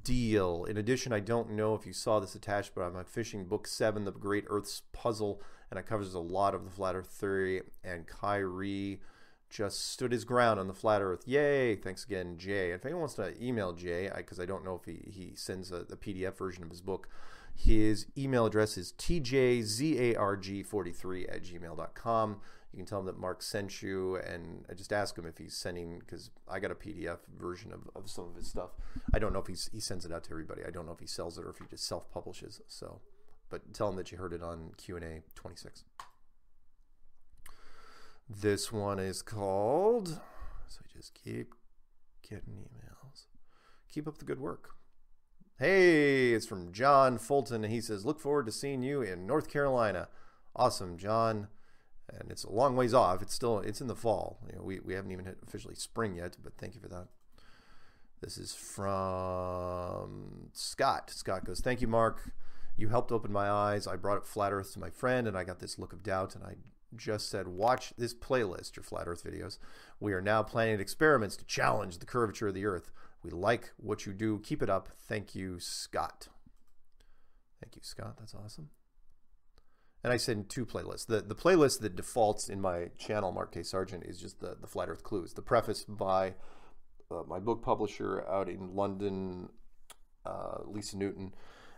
[SPEAKER 1] Deal. In addition, I don't know if you saw this attached, but I'm fishing book 7, The Great Earth's Puzzle, and it covers a lot of the Flat Earth theory, and Kyrie just stood his ground on the Flat Earth. Yay! Thanks again, Jay. If anyone wants to email Jay, because I don't know if he sends the PDF version of his book, his email address is tjzarg43@gmail.com. You can tell him that Mark sent you, and I just ask him if he's sending, because I got a PDF version of some of his stuff. I don't know if he sends it out to everybody. I don't know if he sells it or if he just self-publishes. So, but tell him that you heard it on Q&A 26. This one is called, so I just keep getting emails. Keep up the good work. Hey, it's from John Fulton, and he says, look forward to seeing you in North Carolina. Awesome, John. And it's a long ways off. It's in the fall. You know, we haven't even hit officially spring yet, but thank you for that. This is from Scott. Scott goes, thank you, Mark. You helped open my eyes. I brought up Flat Earth to my friend, and I got this look of doubt, and I just said, watch this playlist, your Flat Earth videos. We are now planning experiments to challenge the curvature of the Earth. We like what you do. Keep it up. Thank you, Scott. Thank you, Scott. That's awesome. And I said 2 playlists. The playlist that defaults in my channel, Mark K. Sargent, is just the Flat Earth Clues. The preface by my book publisher out in London, Lisa Newton,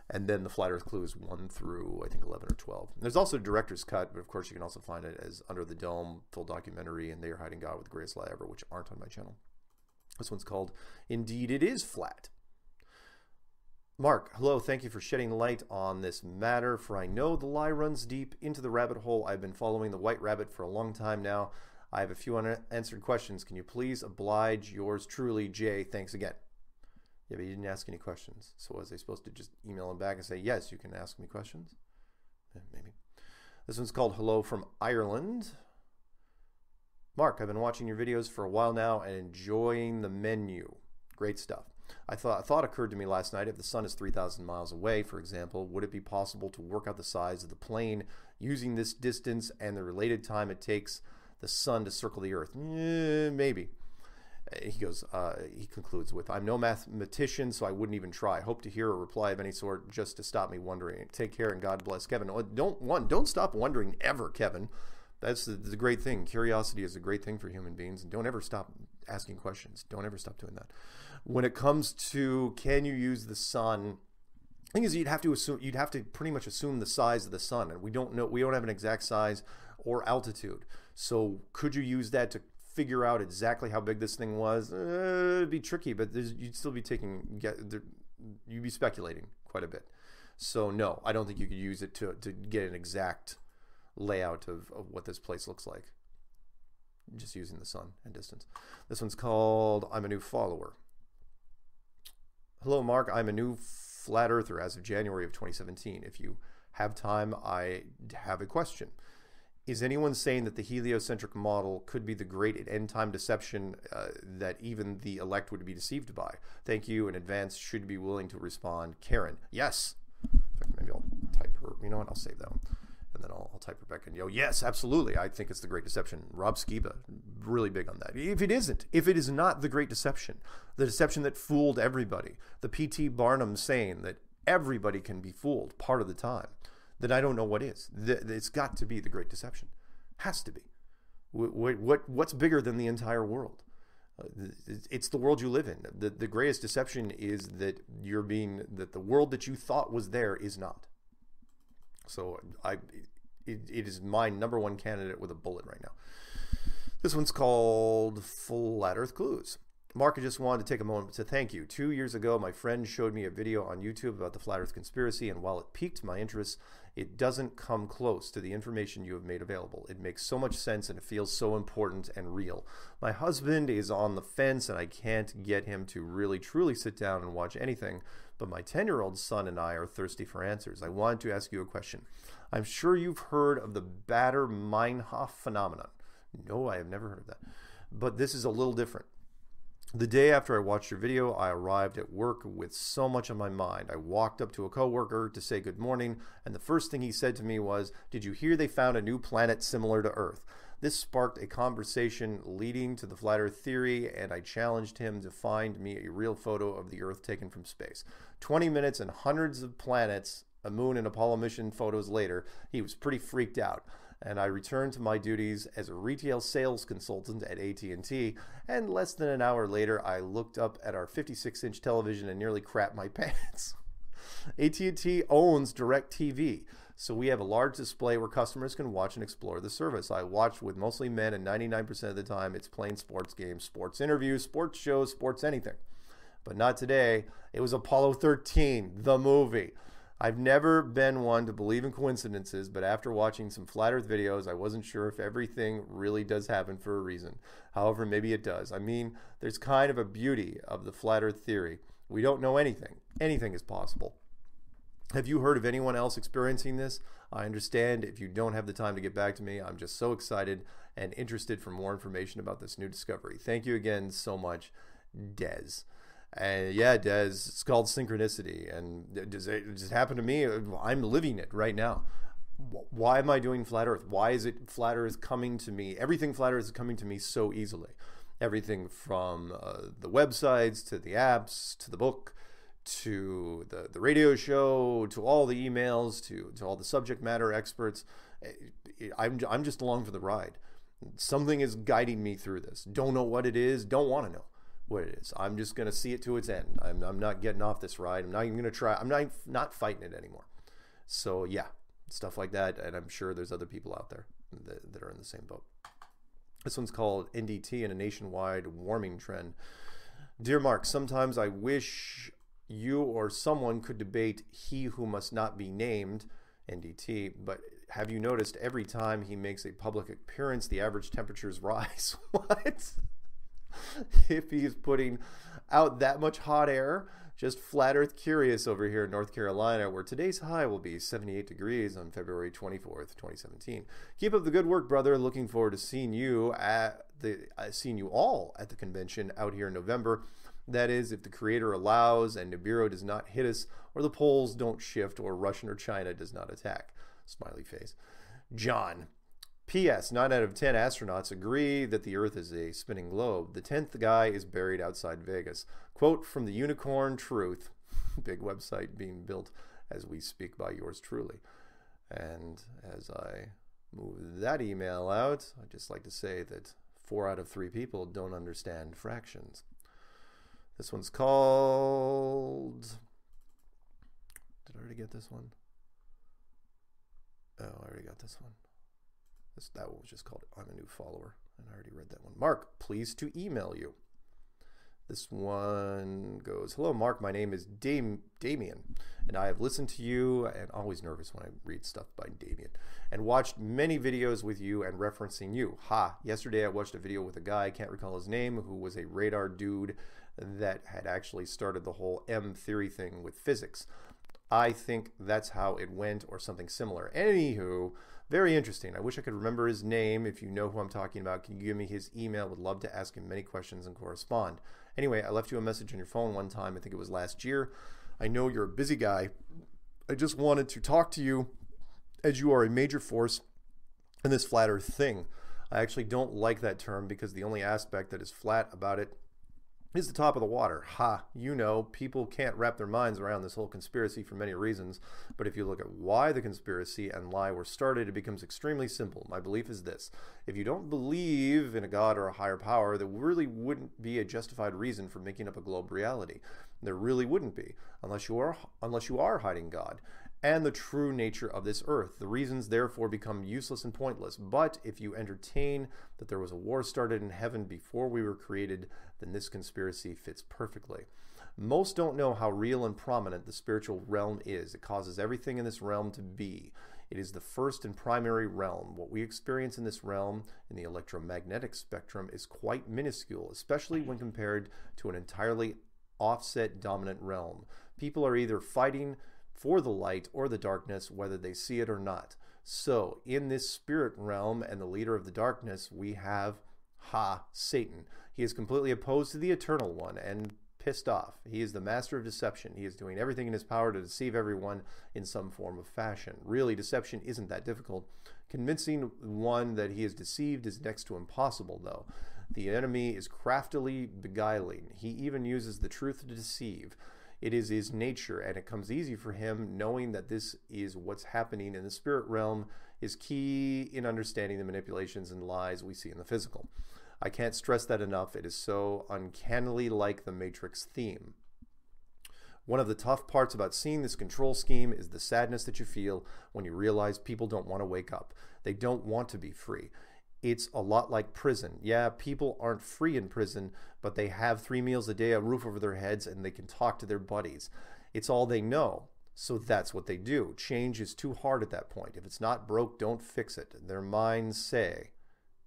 [SPEAKER 1] and then the Flat Earth Clues 1 through, I think, 11 or 12. And there's also a director's cut, but of course you can also find it as Under the Dome, full documentary, and They Are Hiding God with the Greatest Lie Ever, which aren't on my channel. This one's called Indeed It Is Flat. Mark, hello, thank you for shedding light on this matter, for I know the lie runs deep into the rabbit hole. I've been following the White Rabbit for a long time now. I have a few unanswered questions. Can you please oblige? Yours truly, Jay. Thanks again. Yeah, but you didn't ask any questions. So was I supposed to just email him back and say, yes, you can ask me questions? Maybe. This one's called Hello from Ireland. Mark, I've been watching your videos for a while now and enjoying the menu. Great stuff. A thought occurred to me last night. If the sun is 3,000 miles away, for example, would it be possible to work out the size of the plane using this distance and the related time it takes the sun to circle the Earth? Maybe. He goes, he concludes with, I'm no mathematician, so I wouldn't even try. Hope to hear a reply of any sort just to stop me wondering. Take care and God bless, Kevin. Don't stop wondering ever, Kevin. That's the great thing. Curiosity is a great thing for human beings, and don't ever stop asking questions. Don't ever stop doing that. When it comes to can you use the sun, the thing is you'd have to pretty much assume the size of the sun, and we don't have an exact size or altitude. So could you use that to figure out exactly how big this thing was? It'd be tricky, but you'd still be you'd be speculating quite a bit. So no, I don't think you could use it to get an exact layout of what this place looks like, just using the sun and distance. This one's called I'm a New Follower. Hello, Mark. I'm a new flat earther as of January of 2017. If you have time, I have a question. Is anyone saying that the heliocentric model could be the great end time deception that even the elect would be deceived by? Thank you in advance. Should be willing to respond. Karen. Yes. In fact, maybe I'll type her. You know what? I'll save that one. And then I'll type her back and yo, yes, absolutely. I think it's the Great Deception. Rob Skiba, really big on that. If it is not the Great Deception, the deception that fooled everybody, the P.T. Barnum saying that everybody can be fooled part of the time, then I don't know what is. It's got to be the Great Deception. Has to be. What's bigger than the entire world? It's the world you live in. The greatest deception is that that the world that you thought was there is not. So it is my #1 candidate with a bullet right now. This one's called Flat Earth Clues. Mark, I just wanted to take a moment to thank you. 2 years ago, my friend showed me a video on YouTube about the Flat Earth conspiracy, and while it piqued my interest, it doesn't come close to the information you have made available. It makes so much sense, and it feels so important and real. My husband is on the fence, and I can't get him to really, truly sit down and watch anything, but my 10-year-old son and I are thirsty for answers. I wanted to ask you a question. I'm sure you've heard of the Baader-Meinhof phenomenon. No, I have never heard of that. But this is a little different. The day after I watched your video, I arrived at work with so much on my mind. I walked up to a coworker to say good morning, and the first thing he said to me was, "Did you hear they found a new planet similar to Earth?" This sparked a conversation leading to the flat Earth theory, and I challenged him to find me a real photo of the Earth taken from space. 20 minutes and hundreds of planets, a moon and Apollo mission photos later, he was pretty freaked out. And I returned to my duties as a retail sales consultant at AT&T, and less than an hour later, I looked up at our 56-inch television and nearly crapped my pants. AT&T owns DirecTV, so we have a large display where customers can watch and explore the service. I watch with mostly men, and 99% of the time, it's playing sports games, sports interviews, sports shows, sports anything. But not today. It was Apollo 13, the movie. I've never been one to believe in coincidences, but after watching some flat Earth videos, I wasn't sure if everything really does happen for a reason. However, maybe it does. I mean, there's kind of a beauty of the flat Earth theory. We don't know anything. Anything is possible. Have you heard of anyone else experiencing this? I understand if you don't have the time to get back to me. I'm just so excited and interested for more information about this new discovery. Thank you again so much, Des. And yeah, Des, it's called synchronicity. And it just happened to me. I'm living it right now. Why am I doing Flat Earth? Why is it Flat Earth coming to me? Everything Flat Earth is coming to me so easily. Everything from the websites, to the apps, to the book, to the radio show, to all the emails, to all the subject matter experts. I'm just along for the ride. Something is guiding me through this. Don't know what it is. Don't want to know what it is. I'm just going to see it to its end. I'm not getting off this ride. I'm not even going to try. I'm not fighting it anymore. So yeah, stuff like that. And I'm sure there's other people out there that are in the same boat. This one's called NDT and a Nationwide Warming Trend. Dear Mark, sometimes I wish you or someone could debate he who must not be named, NDT, but have you noticed every time he makes a public appearance, the average temperatures rise? What? If he's putting out that much hot air, just flat earth curious over here in North Carolina, where today's high will be 78 degrees on February 24th, 2017. Keep up the good work, brother. Looking forward to seeing you all at the convention out here in November. That is, if the Creator allows and Nibiru does not hit us, or the poles don't shift, or Russian or China does not attack. Smiley face. John. P.S. 9 out of 10 astronauts agree that the Earth is a spinning globe. The 10th guy is buried outside Vegas. Quote from the Unicorn Truth. Big website being built as we speak by yours truly. And as I move that email out, I'd just like to say that 4 out of 3 people don't understand fractions. This one's called... Did I already get this one? Oh, I already got this one. That one was just called I'm a New Follower, and I already read that one. Mark, pleased to email you. This one goes, hello, Mark. My name is Damien, and I have listened to you, and always nervous when I read stuff by Damien, and watched many videos with you and referencing you. Yesterday I watched a video with a guy, I can't recall his name, who was a radar dude that had actually started the whole M theory thing with physics. I think that's how it went, or something similar. Anywho, very interesting. I wish I could remember his name. If you know who I'm talking about, can you give me his email? Would love to ask him many questions and correspond. Anyway, I left you a message on your phone one time. I think it was last year. I know you're a busy guy. I just wanted to talk to you as you are a major force in this flat earth thing. I actually don't like that term because the only aspect that is flat about it is the top of the water. You know, people can't wrap their minds around this whole conspiracy for many reasons, but if you look at why the conspiracy and lie were started, it becomes extremely simple. My belief is this: if you don't believe in a God or a higher power, there really wouldn't be a justified reason for making up a globe reality. There really wouldn't be, unless you are hiding God and the true nature of this earth. The reasons therefore become useless and pointless. But if you entertain that there was a war started in heaven before we were created, then this conspiracy fits perfectly. Most don't know how real and prominent the spiritual realm is. It causes everything in this realm to be. It is the first and primary realm. What we experience in this realm, in the electromagnetic spectrum, is quite minuscule, especially when compared to an entirely offset dominant realm. People are either fighting for the light or the darkness, whether they see it or not. So in this spirit realm and the leader of the darkness, we have Satan. He is completely opposed to the eternal one and pissed off. He is the master of deception. He is doing everything in his power to deceive everyone in some form of fashion. Really, deception isn't that difficult. Convincing one that he is deceived is next to impossible, though. The enemy is craftily beguiling. He even uses the truth to deceive. It is his nature, and it comes easy for him, knowing that this is what's happening in the spirit realm is key in understanding the manipulations and lies we see in the physical. I can't stress that enough. It is so uncannily like the Matrix theme. One of the tough parts about seeing this control scheme is the sadness that you feel when you realize people don't want to wake up. They don't want to be free. It's a lot like prison. Yeah, people aren't free in prison, but they have 3 meals a day, a roof over their heads, and they can talk to their buddies. It's all they know, so that's what they do. Change is too hard at that point. If it's not broke, don't fix it. Their minds say.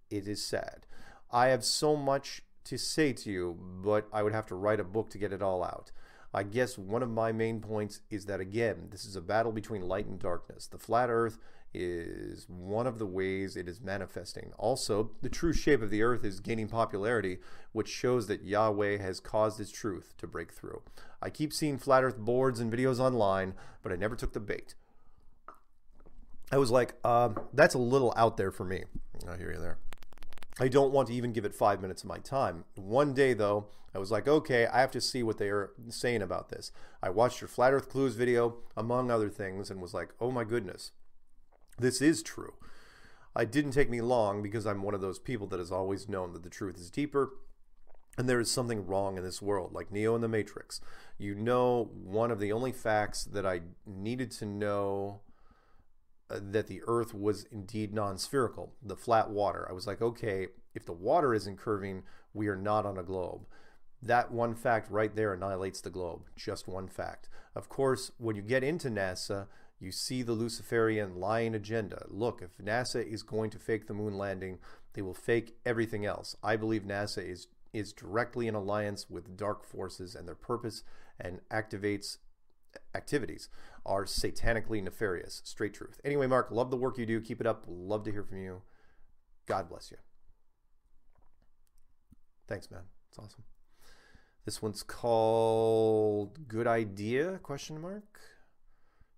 [SPEAKER 1] It is sad. I have so much to say to you, but I would have to write a book to get it all out. I guess one of my main points is that, again, this is a battle between light and darkness. The flat earth is one of the ways it is manifesting. Also, the true shape of the earth is gaining popularity, which shows that Yahweh has caused its truth to break through. I keep seeing flat earth boards and videos online, but I never took the bait. I was like, that's a little out there for me. I hear you there. I don't want to even give it 5 minutes of my time. One day, though, I was like, okay, I have to see what they are saying about this. I watched your Flat Earth Clues video, among other things, and was like, oh my goodness, this is true. It didn't take me long because I'm one of those people that has always known that the truth is deeper and there is something wrong in this world, like Neo in the Matrix. You know, one of the only facts that I needed to know that the earth was indeed non-spherical, the flat water. I was like, okay, if the water isn't curving, we are not on a globe. That one fact right there annihilates the globe. Just one fact. Of course, when you get into NASA, you see the Luciferian lying agenda. Look, if NASA is going to fake the moon landing, they will fake everything else. I believe NASA is directly in alliance with dark forces, and their purpose and activities are satanically nefarious. Straight truth. Anyway, Mark, love the work you do. Keep it up. Love to hear from you. God bless you. Thanks, man. It's awesome. This one's called Good Idea? Question mark.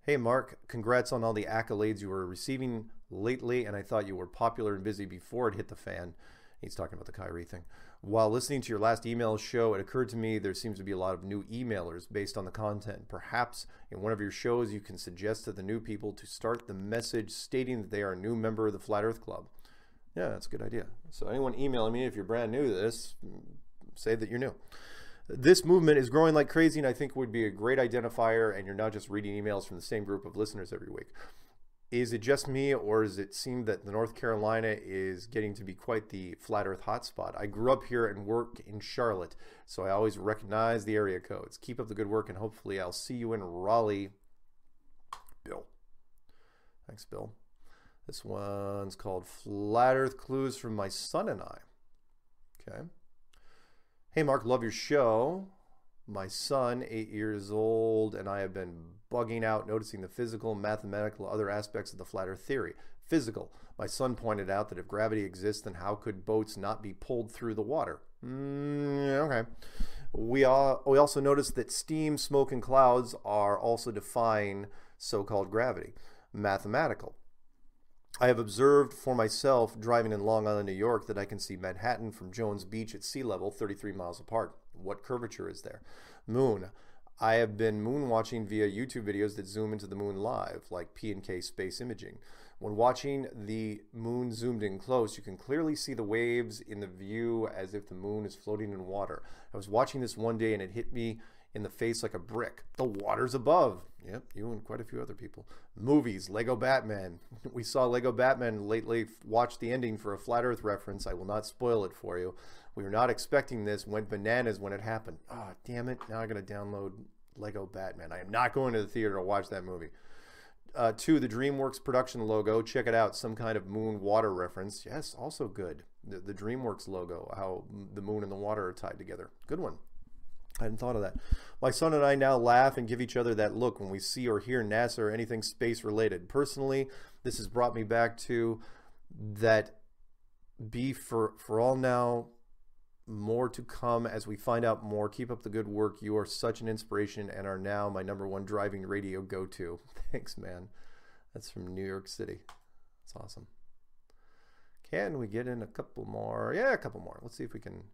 [SPEAKER 1] Hey, Mark, congrats on all the accolades you were receiving lately, and I thought you were popular and busy before it hit the fan. He's talking about the Kyrie thing. While listening to your last email show, it occurred to me there seems to be a lot of new emailers based on the content. Perhaps in one of your shows you can suggest to the new people to start the message stating that they are a new member of the Flat Earth Club. Yeah, that's a good idea. So anyone emailing me, if you're brand new to this, say that you're new. This movement is growing like crazy, and I think would be a great identifier, and you're not just reading emails from the same group of listeners every week. Is it just me, or does it seem that the North Carolina is getting to be quite the flat earth hotspot? I grew up here and work in Charlotte, so I always recognize the area codes. Keep up the good work, and hopefully I'll see you in Raleigh. Bill. Thanks, Bill. This one's called Flat Earth Clues from My Son and I. Okay. Hey, Mark, love your show. My son, 8 years old, and I have been bugging out, noticing the physical, mathematical, other aspects of the flat earth theory. Physical. My son pointed out that if gravity exists, then how could boats not be pulled through the water? Okay. We also noticed that steam, smoke, and clouds are also defying so-called gravity. Mathematical. I have observed for myself driving in Long Island, New York, that I can see Manhattan from Jones Beach at sea level 33 miles apart. What curvature is there? Moon. I have been moon watching via YouTube videos that zoom into the moon live, like P&K space imaging. When watching the moon zoomed in close, you can clearly see the waves in the view as if the moon is floating in water. I was watching this one day and it hit me in the face like a brick. The water's above. Yep, you and quite a few other people. Movies, Lego Batman. We saw Lego Batman lately. Watched the ending for a flat earth reference. I will not spoil it for you. We were not expecting this. Went bananas when it happened. Oh, damn it. Now I'm going to download Lego Batman. I am not going to the theater to watch that movie. 2, the DreamWorks production logo. Check it out. Some kind of moon water reference. Yes, also good. The DreamWorks logo. How the moon and the water are tied together. Good one. I hadn't thought of that. My son and I now laugh and give each other that look when we see or hear NASA or anything space related. Personally, this has brought me back to that be for all now, more to come as we find out more. Keep up the good work. You are such an inspiration and are now my #1 driving radio go-to. Thanks, man. That's from New York City. That's awesome. Can we get in a couple more? Yeah, a couple more. Let's see if we can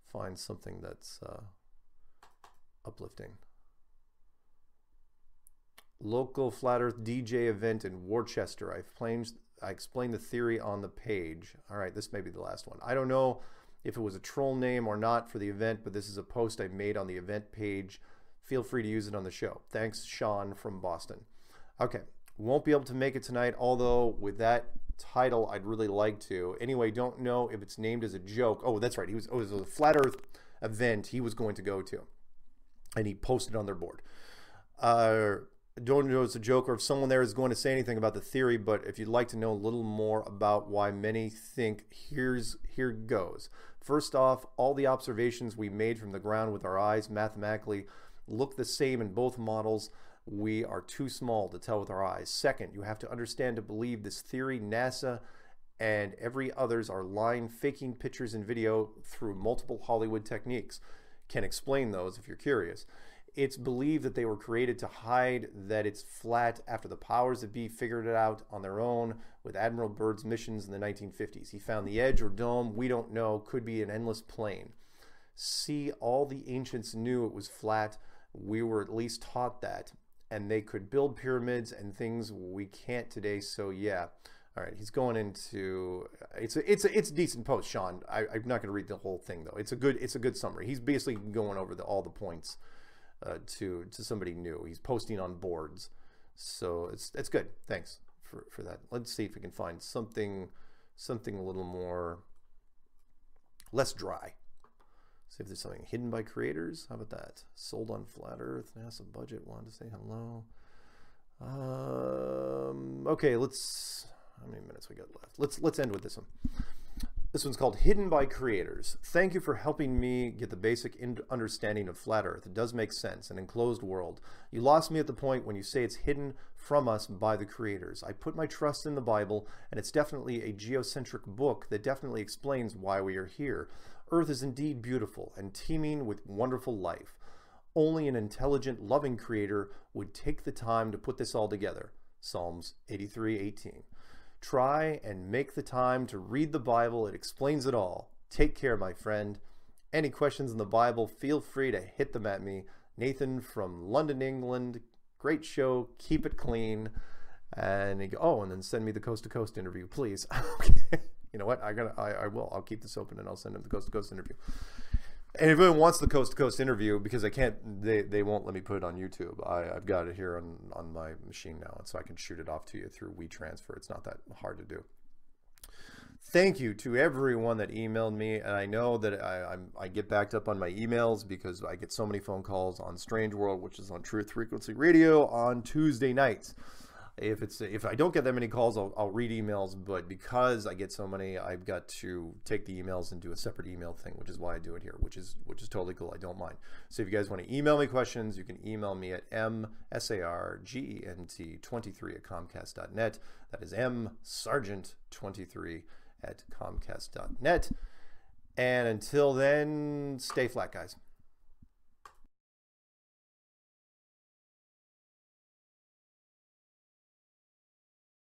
[SPEAKER 1] find something that's uplifting. Local flat earth DJ event in Worcester. I explained the theory on the page. All right, this may be the last one. I don't know if it was a troll name or not for the event, but this is a post I made on the event page. Feel free to use it on the show. Thanks, Sean from Boston. Okay, won't be able to make it tonight, although with that title, I'd really like to. Anyway, don't know if it's named as a joke. Oh, that's right. It was a flat earth event he was going to go to, and he posted on their board. Don't know if it's a joke or if someone there is going to say anything about the theory, but if you'd like to know a little more about why many think, here goes. First off, all the observations we made from the ground with our eyes mathematically look the same in both models. We are too small to tell with our eyes. Second, you have to understand to believe this theory. NASA and every others are lying, faking pictures and video through multiple Hollywood techniques. Can explain those if you're curious. It's believed that they were created to hide that it's flat after the powers that be figured it out on their own with Admiral Byrd's missions in the 1950s. He found the edge or dome, we don't know, could be an endless plane. See, all the ancients knew it was flat. We were at least taught that. And they could build pyramids and things we can't today, so yeah. All right, he's going into, it's a decent post, Sean. I'm not going to read the whole thing, though. It's a good summary. He's basically going over all the points to somebody new. He's posting on boards, so it's good. Thanks for that. Let's see if we can find something a little more less dry. See if there's something hidden by creators. How about that? Sold on flat Earth. NASA budget. Wanted to say hello. Okay, let's. How many minutes we got left? Let's end with this one. This one's called Hidden by Creators. Thank you for helping me get the basic understanding of flat Earth. It does make sense, an enclosed world. You lost me at the point when you say it's hidden from us by the creators. I put my trust in the Bible, and it's definitely a geocentric book that definitely explains why we are here. Earth is indeed beautiful and teeming with wonderful life. Only an intelligent, loving creator would take the time to put this all together. Psalms 83:18. Try and make the time to read the Bible. It explains it all. Take care, my friend. Any questions in the Bible, feel free to hit them at me. Nathan from London, England. Great show. Keep it clean. And and then send me the Coast to Coast interview, please. Okay. You know what? I will. I'll keep this open and I'll send him the Coast to Coast interview. And if anyone wants the Coast to Coast interview, because I can't, they won't let me put it on YouTube. I've got it here on my machine now, and so I can shoot it off to you through WeTransfer. It's not that hard to do. Thank you to everyone that emailed me, and I know that I get backed up on my emails because I get so many phone calls on Strange World, which is on Truth Frequency Radio on Tuesday nights. If I don't get that many calls, I'll read emails, but because I get so many, I've got to take the emails and do a separate email thing, which is why I do it here, which is totally cool. I don't mind. So if you guys want to email me questions, you can email me at msargent23@comcast.net. That is msargent23@comcast.net. And until then, stay flat, guys.